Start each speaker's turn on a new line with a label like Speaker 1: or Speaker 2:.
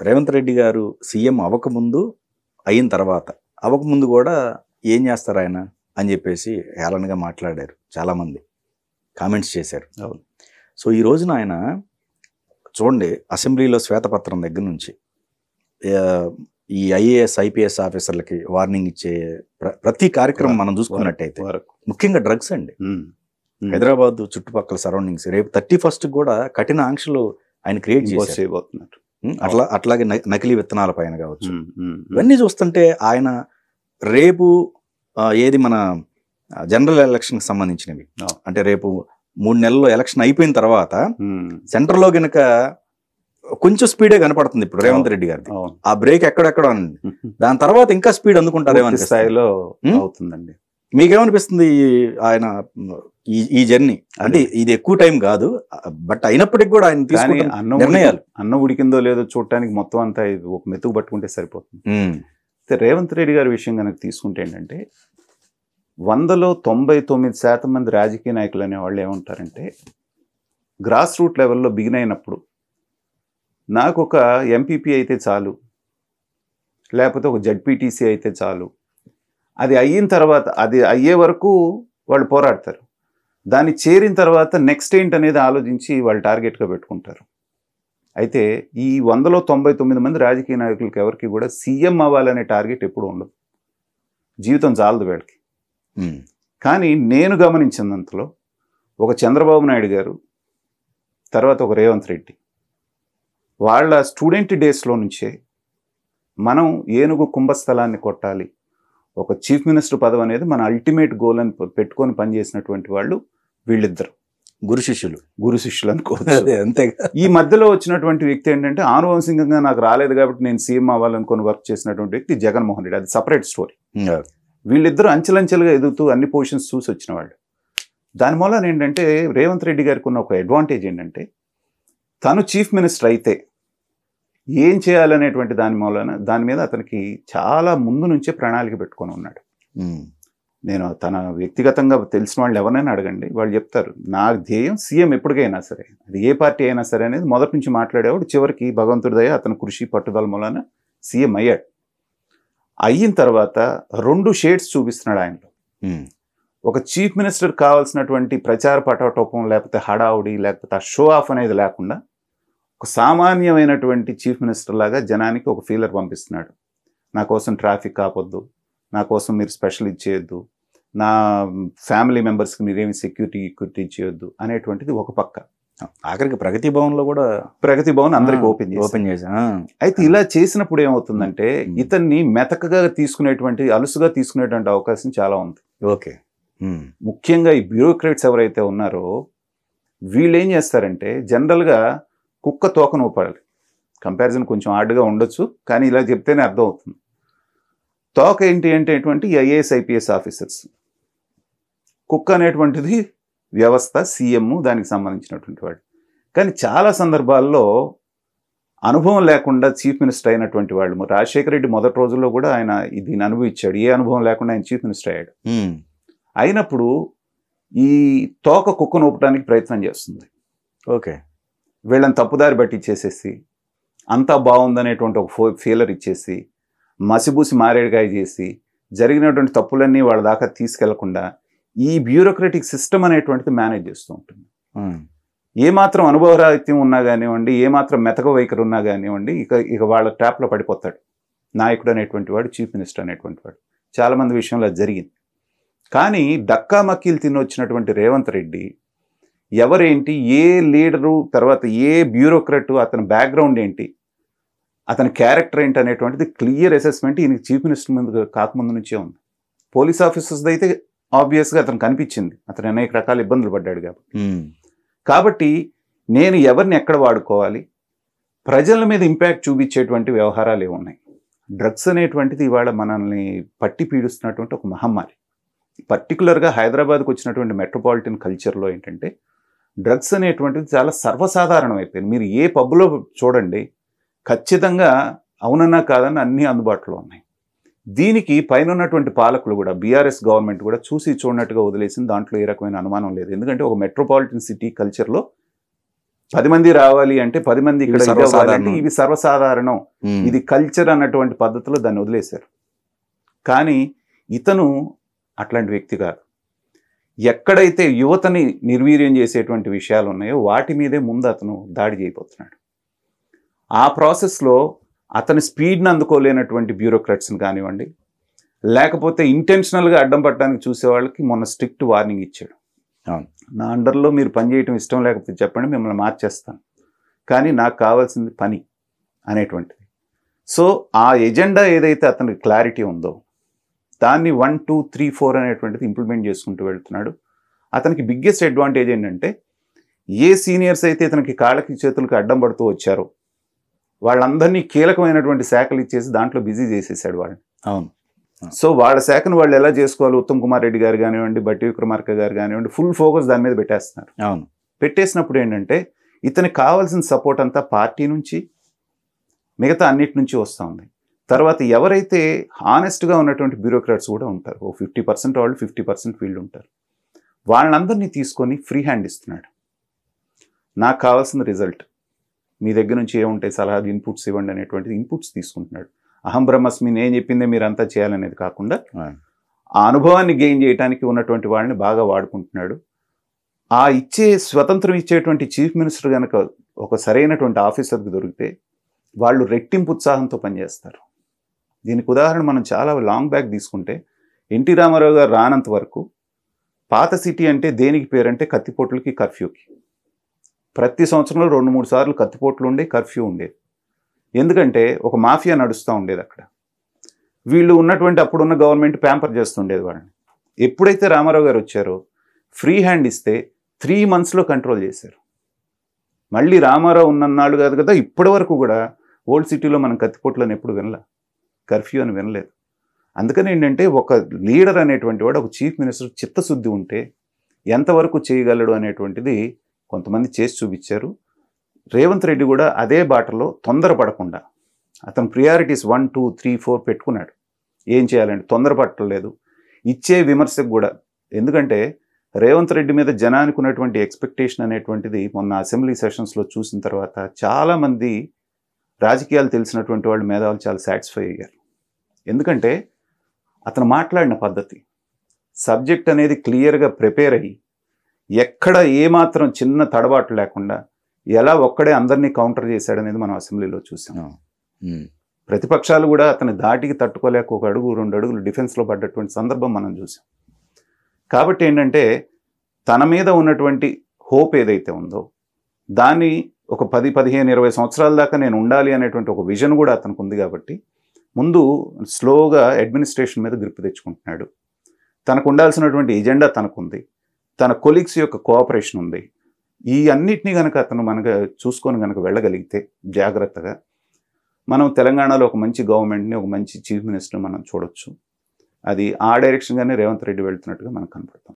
Speaker 1: రేవంత్ రెడ్డి గారు సీఎం అవ్వకముందు, అయిన తర్వాత, అవ్వకముందు కూడా ఏం చేస్తారు ఆయన అని చెప్పేసి హేళనగా మాట్లాడారు చాలామంది, కామెంట్స్ చేశారు.
Speaker 2: అవును.
Speaker 1: సో ఈ రోజున ఆయన చూడండి, అసెంబ్లీలో శ్వేతపత్రం దగ్గర నుంచి ఈ ఐఏఎస్ ఐపీఎస్ ఆఫీసర్లకి వార్నింగ్ ఇచ్చే ప్రతి కార్యక్రమం మనం చూసుకున్నట్టయితే ముఖ్యంగా డ్రగ్స్ అండి. హైదరాబాద్ చుట్టుపక్కల సరౌండింగ్స్ రేపు 31st కూడా కఠిన ఆంక్షలు ఆయన క్రియేట్ చేయబోతున్నారు. అట్లాగే నకిలీ విత్తనాల పైన కావచ్చు. ఇవన్నీ చూస్తుంటే ఆయన రేపు ఏది మన జనరల్ ఎలక్షన్కి సంబంధించినవి, అంటే రేపు 3 నెలల్లో ఎలక్షన్ అయిపోయిన తర్వాత సెంటర్లో గనక కొంచెం స్పీడే కనపడుతుంది ఇప్పుడు రేవంత్ రెడ్డి గారిది. ఆ బ్రేక్ ఎక్కడెక్కడ ఉంది, దాని తర్వాత ఇంకా స్పీడ్ అందుకుంటారు
Speaker 2: స్థాయిలో అవుతుందండి.
Speaker 1: మీకేమనిపిస్తుంది ఆయన ఈ జర్నీ? అంటే ఇది ఎక్కువ టైం కాదు, బట్ అయినప్పటికీ కూడా ఆయన తీసుకున్న నిర్ణయాలు,
Speaker 2: అన్నం ఉడికిందో లేదో చూడటానికి మొత్తం అంతా ఒక మెతుకు పట్టుకుంటే సరిపోతుంది. రేవంత్ రెడ్డి గారి విషయం కనుక తీసుకుంటే ఏంటంటే 100లో 99% మంది రాజకీయ నాయకులు అనే వాళ్ళు ఏమంటారంటే, గ్రాస్ రూట్ లెవెల్లో బిగిన్ అయినప్పుడు నాకు ఒక ఎంపీపీ అయితే చాలు, లేకపోతే ఒక జడ్పీటీసీ అయితే చాలు, అది అయిన తర్వాత అది అయ్యే వరకు వాళ్ళు పోరాడతారు, దాన్ని చేరిన తర్వాత నెక్స్ట్ ఏంటి అనేది ఆలోచించి వాళ్ళు టార్గెట్గా పెట్టుకుంటారు. అయితే ఈ 100లో 99 మంది రాజకీయ నాయకులకి ఎవరికి కూడా సీఎం అవ్వాలనే టార్గెట్ ఎప్పుడు ఉండదు, జీవితం చాలదు వీళ్ళకి. కానీ నేను గమనించినంతలో ఒక చంద్రబాబు నాయుడు గారు, తర్వాత ఒక రేవంత్ రెడ్డి, వాళ్ళ స్టూడెంట్ డేస్లో నుంచే మనం ఏనుగు కుంభస్థలాన్ని కొట్టాలి, ఒక చీఫ్ మినిస్టర్ పదవి అనేది మన అల్టిమేట్ గోల్ అని పెట్టుకొని పనిచేసినటువంటి వాళ్ళు వీళ్ళిద్దరు గురు శిష్యులు అనుకోవచ్చు.
Speaker 1: అంతేగా.
Speaker 2: ఈ మధ్యలో వచ్చినటువంటి వ్యక్తి ఏంటంటే ఆనువంశికంగా నాకు రాలేదు కాబట్టి నేను సీఎం అవ్వాలనుకొని వర్క్ చేసినటువంటి వ్యక్తి జగన్మోహన్ రెడ్డి. అది సపరేట్ స్టోరీ. వీళ్ళిద్దరూ అంచెలంచెలుగా ఎదుగుతూ అన్ని పొజిషన్స్ చూసి వచ్చిన వాళ్ళు. దాని మూలన ఏంటంటే రేవంత్ రెడ్డి గారికి ఉన్న ఒక అడ్వాంటేజ్ ఏంటంటే, తను చీఫ్ మినిస్టర్ అయితే ఏం చేయాలనేటువంటి దాని మీద అతనికి చాలా ముందు నుంచే ప్రణాళిక పెట్టుకొని ఉన్నాడు. నేను తన వ్యక్తిగతంగా తెలిసిన వాళ్ళు ఎవరైనా అడగండి, వాళ్ళు చెప్తారు నా ధ్యేయం సీఎం ఎప్పటికైనా సరే, అది ఏ పార్టీ అయినా సరే అనేది మొదటి నుంచి మాట్లాడేవాడు. చివరికి భగవంతుడి దయ అతని కృషి పట్టుదల మూలన సీఎం అయ్యాడు. అయిన తర్వాత 2 షేడ్స్ చూపిస్తున్నాడు ఆయనలో. ఒక చీఫ్ మినిస్టర్ కావాల్సినటువంటి ప్రచార పటోటోపం, లేకపోతే హడావుడి, లేకపోతే ఆ షో ఆఫ్ అనేది లేకుండా ఒక సామాన్యమైనటువంటి చీఫ్ మినిస్టర్ లాగా జనానికి ఒక ఫీలర్ పంపిస్తున్నాడు. నా కోసం ట్రాఫిక్ ఆపొద్దు, నా కోసం మీరు స్పెషల్ ఇచ్చేయొద్దు, నా ఫ్యామిలీ మెంబర్స్కి మీరేమి సెక్యూరిటీ ఇచ్చేయొద్దు అనేటువంటిది ఒక పక్క.
Speaker 1: ఆఖరికి ప్రగతి భవన్లో కూడా
Speaker 2: ప్రగతి భవన్ అందరికి ఓపెన్ చేశా. అయితే ఇలా చేసినప్పుడు ఏమవుతుందంటే ఇతన్ని మెతకగా తీసుకునేటువంటి, అలుసుగా తీసుకునేటువంటి అవకాశం చాలా ఉంది.
Speaker 1: ఓకే.
Speaker 2: ముఖ్యంగా ఈ బ్యూరోక్రాట్స్ ఎవరైతే ఉన్నారో వీళ్ళు ఏం చేస్తారంటే, జనరల్గా కుక్క తోకను ఊపాలి. కంపారిజన్ కొంచెం హార్డ్గా ఉండొచ్చు, కానీ ఇలా చెప్తేనే అర్థం అవుతుంది. తోక ఏంటి అంటే ఈ ఐఏఎస్ ఐపీఎస్ ఆఫీసర్స్, కుక్క అనేటువంటిది వ్యవస్థ, సీఎం, దానికి సంబంధించినటువంటి వాడు. కానీ చాలా సందర్భాల్లో అనుభవం లేకుండా చీఫ్ మినిస్టర్ అయినటువంటి వాళ్ళు, రాజశేఖర రెడ్డి మొదటి రోజుల్లో కూడా ఆయన దీన్ని అనుభవించాడు. ఏ అనుభవం లేకుండా ఆయన చీఫ్ మినిస్టర్ అయ్యాడు. అయినప్పుడు ఈ తోక కుక్కను ఊపడానికి ప్రయత్నం చేస్తుంది.
Speaker 1: ఓకే.
Speaker 2: వీళ్ళని తప్పుదారి బట్టి ఇచ్చేసేసి, అంతా బాగుందనేటువంటి ఒక ఫీలర్ ఇచ్చేసి, మసిబూసి మారేడుకాయ చేసి, జరిగినటువంటి తప్పులన్నీ వాళ్ళ దాకా తీసుకెళ్లకుండా ఈ బ్యూరోక్రటిక్ సిస్టమ్ అనేటువంటిది మేనేజ్ చేస్తూ ఉంటుంది. ఏమాత్రం అనుభవరాహిత్యం ఉన్నా కానివ్వండి, ఏమాత్రం మెతక వైఖరి ఉన్నా కానివ్వండి, ఇక వాళ్ళ ట్రాప్లో పడిపోతాడు నాయకుడు అనేటువంటి వాడు, చీఫ్ మినిస్టర్ అనేటువంటి వాడు. చాలామంది విషయంలో అది జరిగింది. కానీ డక్కా మక్కీలు తినొచ్చినటువంటి రేవంత్ రెడ్డి ఎవరేంటి, ఏ లీడరు, తర్వాత ఏ బ్యూరోక్రట్, అతని బ్యాక్గ్రౌండ్ ఏంటి, అతని క్యారెక్టర్ ఏంటి అనేటువంటిది క్లియర్ అసెస్మెంట్ ఈయనకి చీఫ్ మినిస్టర్ ముందు కాకముందు నుంచే ఉంది. పోలీస్ ఆఫీసర్స్ అయితే ఆబ్వియస్గా అతను కనిపించింది, అతను అనేక రకాల ఇబ్బందులు పడ్డాడు కాబట్టి నేను ఎవరిని ఎక్కడ వాడుకోవాలి, ప్రజల మీద ఇంపాక్ట్ చూపించేటువంటి వ్యవహారాలు ఏమున్నాయి. డ్రగ్స్ అనేటువంటిది ఇవాళ మనల్ని పట్టి పీడిస్తున్నటువంటి ఒక మహమ్మారి. పర్టికులర్గా హైదరాబాద్కి వచ్చినటువంటి మెట్రోపాలిటన్ కల్చర్లో ఏంటంటే డ్రగ్స్ అనేటువంటిది చాలా సర్వసాధారణం అయిపోయింది. మీరు ఏ పబ్లో చూడండి, ఖచ్చితంగా అవునన్నా కాదన్నా అన్నీ అందుబాటులో ఉన్నాయి. దీనికి పైన ఉన్నటువంటి పాలకులు కూడా, బీఆర్ఎస్ గవర్నమెంట్ కూడా చూసి చూడనట్టుగా వదిలేసింది. దాంట్లో ఏ రకమైన అనుమానం లేదు. ఎందుకంటే ఒక మెట్రోపాలిటన్ సిటీ కల్చర్లో 10 మంది రావాలి అంటే 10 మంది ఇక్కడ
Speaker 1: ఇవి సర్వసాధారణం.
Speaker 2: ఇవి సర్వసాధారణం,
Speaker 1: ఉమ్.
Speaker 2: ఇది కల్చర్ అన్నటువంటి పద్ధతిలో దాన్ని వదిలేశారు. కానీ ఇతను అట్లాంటి వ్యక్తి కాదు. ఎక్కడైతే యువతని నిర్వీర్యం చేసేటువంటి విషయాలు ఉన్నాయో వాటి మీదే ముందు అతను దాడి చేయబోతున్నాడు. ఆ ప్రాసెస్లో అతని స్పీడ్ని అందుకోలేనటువంటి బ్యూరోక్రాట్స్ని కానివ్వండి, లేకపోతే ఇంటెన్షనల్గా అడ్డం పట్టడానికి చూసే వాళ్ళకి మొన్న స్ట్రిక్ట్ వార్నింగ్ ఇచ్చాడు.
Speaker 1: అవును.
Speaker 2: నా అండర్లో మీరు పని చేయటం ఇష్టం లేకపోతే చెప్పండి, మిమ్మల్ని మార్చేస్తాను, కానీ నాకు కావాల్సింది పని అనేటువంటిది. సో ఆ ఎజెండా ఏదైతే అతనికి క్లారిటీ ఉందో దాన్ని 1, 2, 3, 4 అనేటువంటిది ఇంప్లిమెంట్ చేసుకుంటూ వెళ్తున్నాడు. అతనికి బిగ్గెస్ట్ అడ్వాంటేజ్ ఏంటంటే ఏ సీనియర్స్ అయితే ఇతనికి కాళ్ళకి చేతులకి అడ్డం పడుతూ వచ్చారో వాళ్ళందరినీ కీలకమైనటువంటి శాఖలు ఇచ్చేసి దాంట్లో బిజీ చేసేసాడు వాళ్ళని.
Speaker 1: అవును.
Speaker 2: సో వాళ్ళ శాఖను వాళ్ళు ఎలా చేసుకోవాలి, ఉత్తమ్ కుమార్ రెడ్డి గారు కానివ్వండి, బట్టి విక్రమార్క గారు కానివ్వండి, ఫుల్ ఫోకస్ దాని మీద పెట్టేస్తున్నారు.
Speaker 1: అవును.
Speaker 2: పెట్టేసినప్పుడు ఏంటంటే ఇతనికి కావాల్సిన సపోర్ట్ అంతా పార్టీ నుంచి, మిగతా అన్నిటి నుంచి వస్తూ ఉంది. తర్వాత ఎవరైతే హానెస్ట్గా ఉన్నటువంటి బ్యూరోక్రాట్స్ కూడా ఉంటారు, ఓ 50% వాళ్ళు 50% వీళ్ళు ఉంటారు, వాళ్ళందరినీ తీసుకొని ఫ్రీ హ్యాండ్ ఇస్తున్నాడు. నాకు కావాల్సిన రిజల్ట్ మీ దగ్గర నుంచి ఏముంటాయి సలహాలు, ఇన్పుట్స్ ఇవ్వండి అనేటువంటిది ఇన్పుట్స్ తీసుకుంటున్నాడు. అహం బ్రహ్మస్మి, నేను చెప్పిందే మీరు అంతా చేయాలనేది కాకుండా ఆ అనుభవాన్ని గెయిన్ చేయడానికి ఉన్నటువంటి వాళ్ళని బాగా వాడుకుంటున్నాడు. ఆ స్వతంత్రం ఇచ్చేటువంటి చీఫ్ మినిస్టర్ కనుక ఒక సరైనటువంటి ఆఫీసర్కి దొరికితే వాళ్ళు రెట్టింపు ఉత్సాహంతో పనిచేస్తారు. దీనికి ఉదాహరణ మనం చాలా లాంగ్ బ్యాక్ తీసుకుంటే ఎన్టీ రామారావు గారు రానంత వరకు పాత సిటీ అంటే దేనికి పేరంటే కత్తిపోట్లకి, కర్ఫ్యూకి. ప్రతి సంవత్సరంలో 2-3 సార్లు కత్తిపోట్లు ఉండే, కర్ఫ్యూ ఉండేది. ఎందుకంటే ఒక మాఫియా నడుస్తూ ఉండేది అక్కడ. వీళ్ళు ఉన్నటువంటి అప్పుడున్న గవర్నమెంట్ ప్యాంపర్ చేస్తుండేది వాళ్ళని. ఎప్పుడైతే రామారావు గారు వచ్చారో ఫ్రీ హ్యాండ్ ఇస్తే 3 monthsలో కంట్రోల్ చేశారు. మళ్ళీ రామారావు ఉన్నన్నాళ్ళు కాదు కదా, ఇప్పటి వరకు కూడా ఓల్డ్ సిటీలో మనం కత్తిపోట్లను ఎప్పుడు వినలే, కర్ఫ్యూ అని వినలేదు. అందుకని ఏంటంటే ఒక లీడర్ అనేటువంటి వాడు, ఒక చీఫ్ మినిస్టర్ చిత్తశుద్ధి ఉంటే ఎంతవరకు చేయగలడు అనేటువంటిది కొంతమంది చేసి చూపించారు. రేవంత్ రెడ్డి కూడా అదే బాటలో తొందరపడకుండా అతను ప్రియారిటీస్ 1, 2, 3, 4 పెట్టుకున్నాడు. ఏం చేయాలంటే తొందరపడలేదు. ఇచ్చే విమర్శకు కూడా, ఎందుకంటే రేవంత్ రెడ్డి మీద జనానికి ఉన్నటువంటి ఎక్స్పెక్టేషన్ అనేటువంటిది మొన్న అసెంబ్లీ సెషన్స్లో చూసిన తర్వాత చాలామంది రాజకీయాలు తెలిసినటువంటి వాళ్ళు, మేధావులు చాలా సాటిస్ఫై అయ్యారు. ఎందుకంటే అతను మాట్లాడిన పద్ధతి, సబ్జెక్ట్ అనేది క్లియర్గా ప్రిపేర్ అయ్యి ఎక్కడ ఏమాత్రం చిన్న తడబాటు లేకుండా ఎలా ఒక్కడే అందరినీ కౌంటర్ చేశాడనేది మనం అసెంబ్లీలో చూసాం. ప్రతిపక్షాలు కూడా అతని దాటికి తట్టుకోలేక 1 అడుగు 2 అడుగులు డిఫెన్స్లో పడ్డటువంటి సందర్భం మనం చూసాం. కాబట్టి ఏంటంటే తన మీద ఉన్నటువంటి హోప్ ఏదైతే ఉందో దాన్ని ఒక 10, 15, 20 సంవత్సరాల దాకా నేను ఉండాలి అనేటువంటి ఒక విజన్ కూడా అతనికి ఉంది. కాబట్టి ముందు స్లోగా అడ్మినిస్ట్రేషన్ మీద గ్రిప్ తెచ్చుకుంటున్నాడు. తనకు ఉండాల్సినటువంటి ఎజెండా తనకుంది, తన కొలీగ్స్ యొక్క కోఆపరేషన్ ఉంది. ఈ అన్నిటినీ కనుక అతను మనకు చూసుకొని కనుక వెళ్ళగలిగితే జాగ్రత్తగా మనం తెలంగాణలో ఒక మంచి గవర్నమెంట్ని, ఒక మంచి చీఫ్ మినిస్టర్ మనం చూడొచ్చు. అది ఆ డైరెక్షన్గానే రేవంత్ రెడ్డి వెళ్తున్నట్టుగా మనకు కనపడుతుంది.